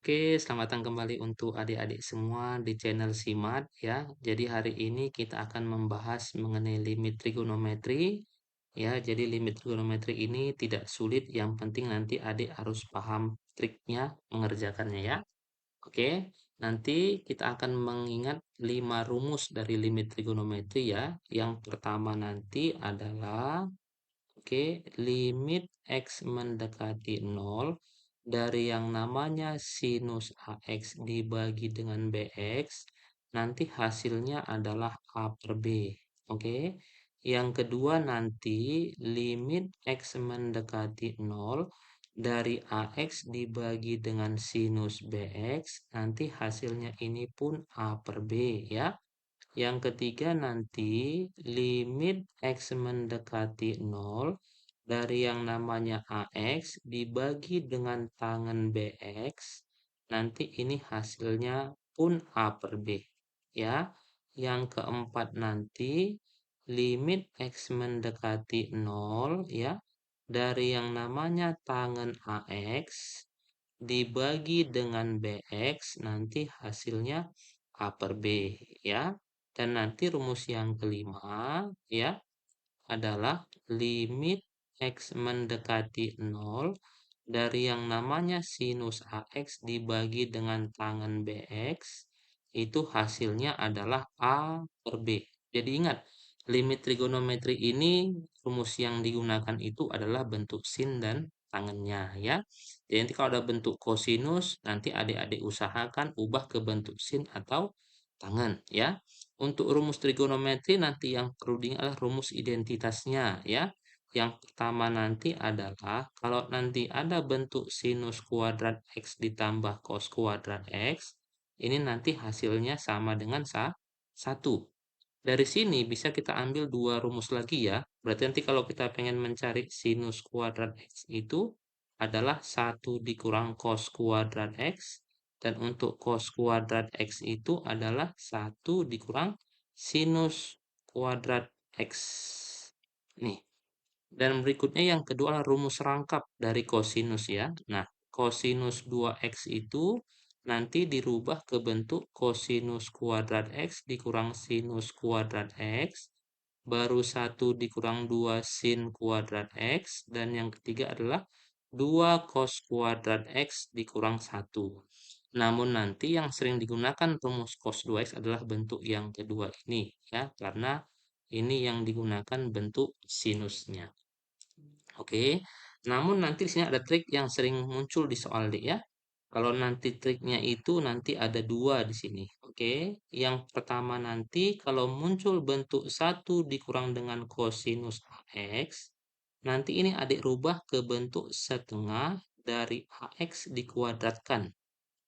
Oke, selamat datang kembali untuk adik-adik semua di channel Simat ya. Jadi hari ini kita akan membahas mengenai limit trigonometri ya. Jadi limit trigonometri ini tidak sulit, yang penting nanti adik harus paham triknya mengerjakannya ya. Oke, nanti kita akan mengingat 5 rumus dari limit trigonometri ya. Yang pertama nanti adalah Oke, limit X mendekati 0 dari yang namanya sinus AX dibagi dengan BX, nanti hasilnya adalah A per B. Oke, yang kedua nanti limit X mendekati 0 dari AX dibagi dengan sinus BX, nanti hasilnya ini pun A per B ya. Yang ketiga nanti limit X mendekati 0 dari yang namanya AX dibagi dengan tangen BX, nanti ini hasilnya pun A per B. Ya. Yang keempat nanti limit X mendekati 0 ya dari yang namanya tangen AX dibagi dengan BX, nanti hasilnya A per B ya. Dan nanti rumus yang kelima ya adalah limit X mendekati 0 dari yang namanya sinus AX dibagi dengan tangen BX, itu hasilnya adalah A per B. Jadi ingat, limit trigonometri ini rumus yang digunakan itu adalah bentuk sin dan tangennya ya. Jadi nanti kalau ada bentuk kosinus, nanti adik-adik usahakan ubah ke bentuk sin atau tangen ya. Untuk rumus trigonometri nanti yang perlu diingat adalah rumus identitasnya ya. Yang pertama nanti adalah kalau nanti ada bentuk sinus kuadrat X ditambah cos kuadrat X, ini nanti hasilnya sama dengan 1. Dari sini bisa kita ambil dua rumus lagi ya. Berarti nanti kalau kita pengen mencari sinus kuadrat X itu adalah 1 dikurang cos kuadrat X. Dan untuk cos kuadrat X itu adalah 1 dikurang sinus kuadrat X. Nih. Dan berikutnya yang kedua adalah rumus rangkap dari kosinus ya. Nah, kosinus 2x itu nanti dirubah ke bentuk kosinus kuadrat x dikurang sinus kuadrat x, baru 1 dikurang 2 sin kuadrat x, dan yang ketiga adalah 2 cos kuadrat x dikurang 1. Namun nanti yang sering digunakan rumus cos 2x adalah bentuk yang kedua ini ya, karena ini yang digunakan bentuk sinusnya. Oke, namun nanti di sini ada trik yang sering muncul di soal D ya. Kalau nanti triknya itu nanti ada dua di sini. Oke, yang pertama nanti kalau muncul bentuk 1 dikurang dengan kosinus AX, nanti ini adik rubah ke bentuk setengah dari AX dikuadratkan.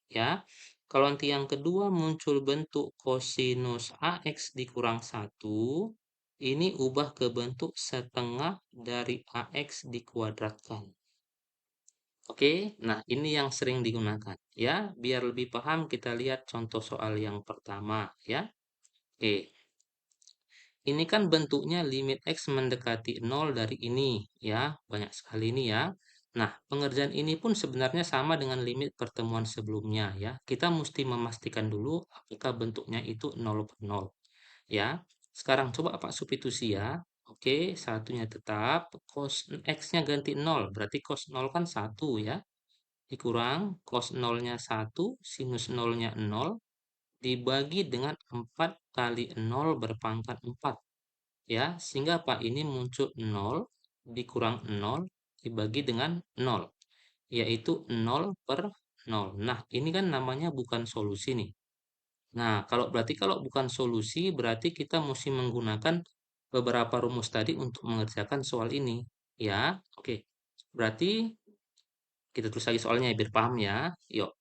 Ya, kalau nanti yang kedua muncul bentuk kosinus AX dikurang 1, ini ubah ke bentuk setengah dari AX dikuadratkan. Oke, nah ini yang sering digunakan ya. Biar lebih paham kita lihat contoh soal yang pertama ya. Oke, ini kan bentuknya limit X mendekati 0 dari ini ya. Banyak sekali ini ya. Nah, pengerjaan ini pun sebenarnya sama dengan limit pertemuan sebelumnya ya. Kita mesti memastikan dulu apakah bentuknya itu 0 per 0 ya. Sekarang coba Pak substitusi ya. Oke, satunya tetap, cos X-nya ganti 0, berarti cos 0 kan 1 ya. Dikurang cos 0-nya 1, sinus 0-nya 0, dibagi dengan 4 kali 0 berpangkat 4. Ya, sehingga Pak ini muncul 0 dikurang 0 dibagi dengan 0, yaitu 0 per 0. Nah, ini kan namanya bukan solusi nih. Nah, kalau bukan solusi, berarti kita mesti menggunakan beberapa rumus tadi untuk mengerjakan soal ini. Ya, oke. Berarti kita tulis lagi soalnya biar paham ya. Yuk,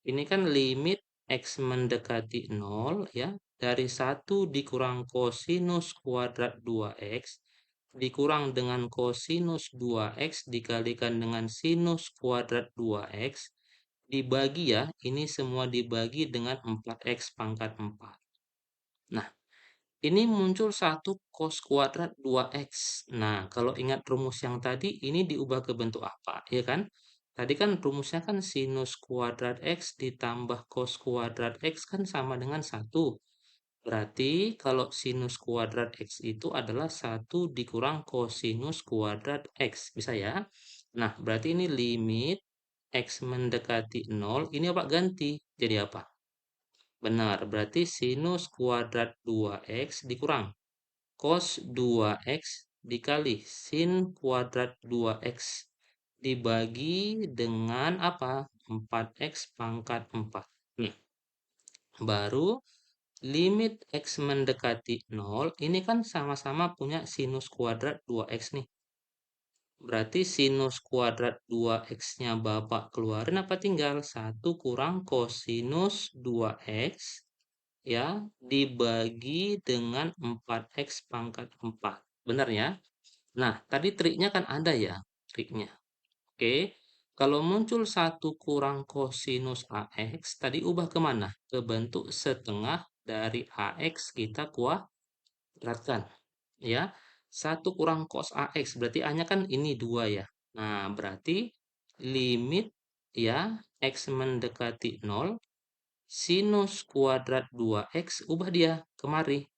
ini kan limit X mendekati 0 ya. Dari 1 dikurang kosinus kuadrat 2X dikurang dengan kosinus 2X dikalikan dengan sinus kuadrat 2X dibagi ya, ini semua dibagi dengan 4X pangkat 4. Nah, ini muncul 1 cos kuadrat 2X. Nah, kalau ingat rumus yang tadi, ini diubah ke bentuk apa? Ya kan? Tadi kan rumusnya kan sinus kuadrat X ditambah cos kuadrat X kan sama dengan 1. Berarti kalau sinus kuadrat X itu adalah 1 dikurang kosinus kuadrat X. Bisa ya? Nah, berarti ini limit X mendekati 0. Ini apa ganti? Jadi apa? Benar, berarti sinus kuadrat 2X dikurang cos 2X dikali sin kuadrat 2X dibagi dengan apa? 4X pangkat 4. Nah, baru limit X mendekati 0, ini kan sama-sama punya sinus kuadrat 2X nih. Berarti sinus kuadrat 2X-nya Bapak keluarin apa tinggal? 1 kurang kosinus 2X ya dibagi dengan 4X pangkat 4. Benar ya? Nah, tadi triknya kan ada ya, triknya. Oke, kalau muncul 1 kurang kosinus AX, tadi ubah kemana? Ke bentuk setengah dari AX kita kuadratkan. Ya, 1 kurang cos AX, berarti A-nya kan ini 2 ya. Nah, berarti limit ya, X mendekati 0, sinus kuadrat 2X, ubah dia kemari.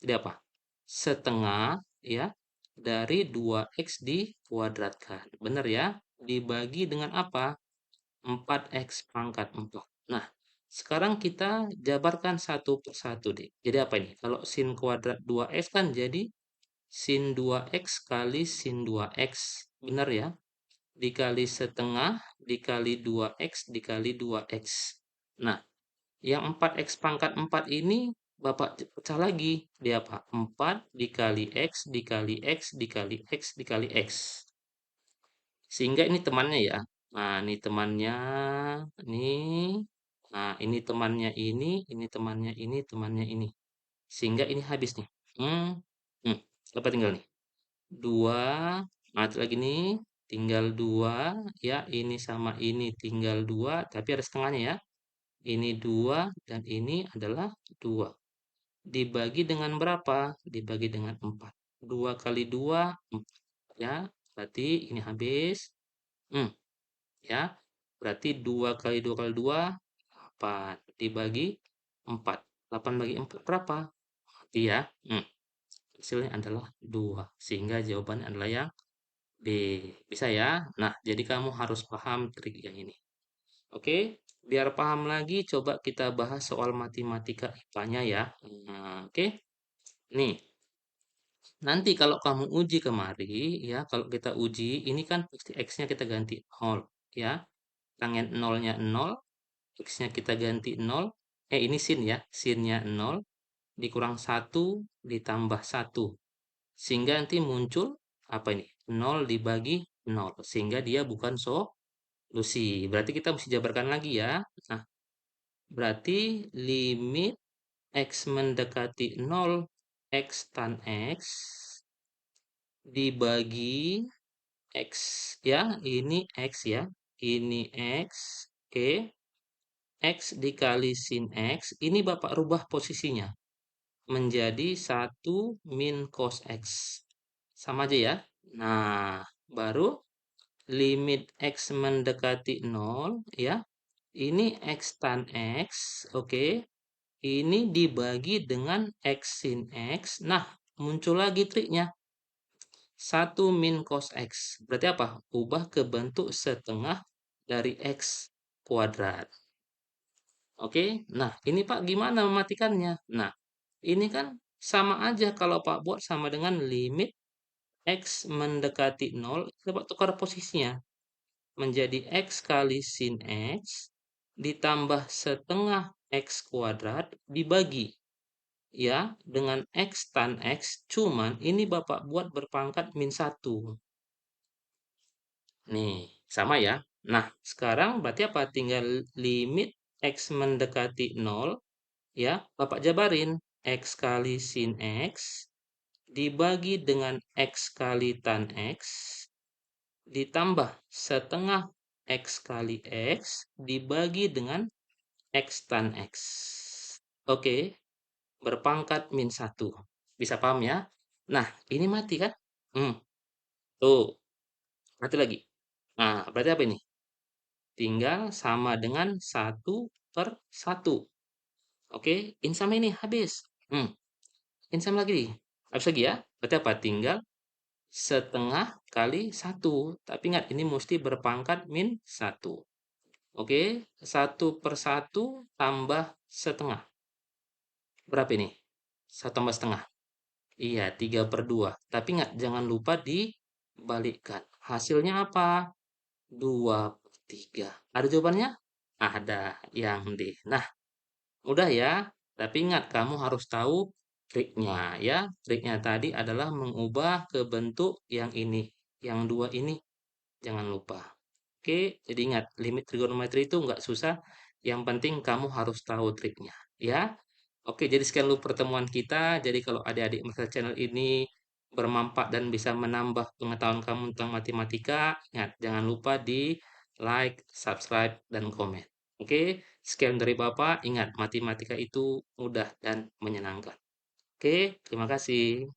Jadi apa? Setengah ya dari 2X dikuadratkan. Benar ya? Dibagi dengan apa? 4X pangkat 4. Nah, sekarang kita jabarkan satu per satu deh. Jadi apa ini? Kalau sin kuadrat 2X kan jadi sin 2X kali sin 2X. Benar ya? Dikali setengah, dikali 2X, dikali 2X. Nah, yang 4X pangkat 4 ini Bapak pecah lagi. Dia apa? 4 dikali X, dikali X, dikali X, dikali X. Sehingga ini temannya ya. Nah, ini temannya. Ini. Nah, ini temannya ini temannya ini, temannya ini. Sehingga ini habis nih. Hmm. Hmm. Apa tinggal nih? 2. Nah, itu lagi nih. Tinggal 2. Ya, ini sama ini tinggal 2. Tapi ada setengahnya ya. Ini 2 dan ini adalah 2. Dibagi dengan berapa? Dibagi dengan 4. 2 kali 2, 4. Ya, berarti ini habis. Hmm, ya. Berarti 2 kali 2 kali 2, 8. Dibagi 4. 8 bagi 4 berapa? Iya. Hasilnya adalah 2. Sehingga jawabannya adalah yang B. Bisa ya? Nah, jadi kamu harus paham trik yang ini. Oke, biar paham lagi, coba kita bahas soal matematika IPA-nya ya. Nah, oke, nih, nanti kalau kamu uji kemari, ya, kalau kita uji, ini kan pasti X-nya kita ganti 0, ya. Tangen nolnya 0, X-nya kita ganti 0, ini sin ya, sinnya 0, dikurang 1, ditambah 1. Sehingga nanti muncul, apa ini? 0 dibagi 0, sehingga dia bukan solusi. Berarti kita mesti jabarkan lagi ya. Nah, berarti limit X mendekati 0, X tan X dibagi X ya, ini X ya, ini X, oke, X dikali sin X, ini Bapak rubah posisinya menjadi 1 min cos X. Sama aja ya. Nah, baru limit X mendekati 0 ya, ini X tan X, oke, ini dibagi dengan X sin X. Nah, muncul lagi triknya. 1 min cos X. Berarti apa? Ubah ke bentuk setengah dari X kuadrat. Oke, nah ini Pak gimana mematikannya? Nah, ini kan sama aja kalau Pak buat sama dengan limit X mendekati 0. Kita tukar posisinya menjadi X kali sin X ditambah setengah X kuadrat dibagi ya dengan X tan X, cuman ini Bapak buat berpangkat min 1. Nih, sama ya. Nah, sekarang berarti apa? Tinggal limit X mendekati 0, ya. Bapak jabarin. X kali sin X dibagi dengan X kali tan X ditambah setengah X kali X dibagi dengan X tan X. Oke, berpangkat min 1. Bisa paham ya? Nah, ini mati kan? Tuh, mati lagi. Nah, berarti apa ini? tinggal sama dengan 1/1. Oke, in sama ini habis. In sama lagi. Habis lagi ya. Berarti apa? Tinggal setengah kali 1. Tapi ingat, ini mesti berpangkat min 1. Oke, 1/1 tambah setengah. Berapa ini? 1 tambah setengah. Iya, 3/2. Tapi ingat, jangan lupa dibalikkan. Hasilnya apa? 2/3. Ada jawabannya? Ada, yang D. Nah, mudah ya. Tapi ingat, kamu harus tahu triknya ya. Triknya tadi adalah mengubah ke bentuk yang ini. Yang dua ini, jangan lupa. Oke, jadi ingat, limit trigonometri itu nggak susah. Yang penting kamu harus tahu triknya ya. Oke, jadi sekian dulu pertemuan kita. Jadi kalau adik-adik merasa channel ini bermanfaat dan bisa menambah pengetahuan kamu tentang matematika, ingat jangan lupa di like, subscribe, dan komen. Oke, sekian dari Bapak. Ingat, matematika itu mudah dan menyenangkan. Oke, terima kasih.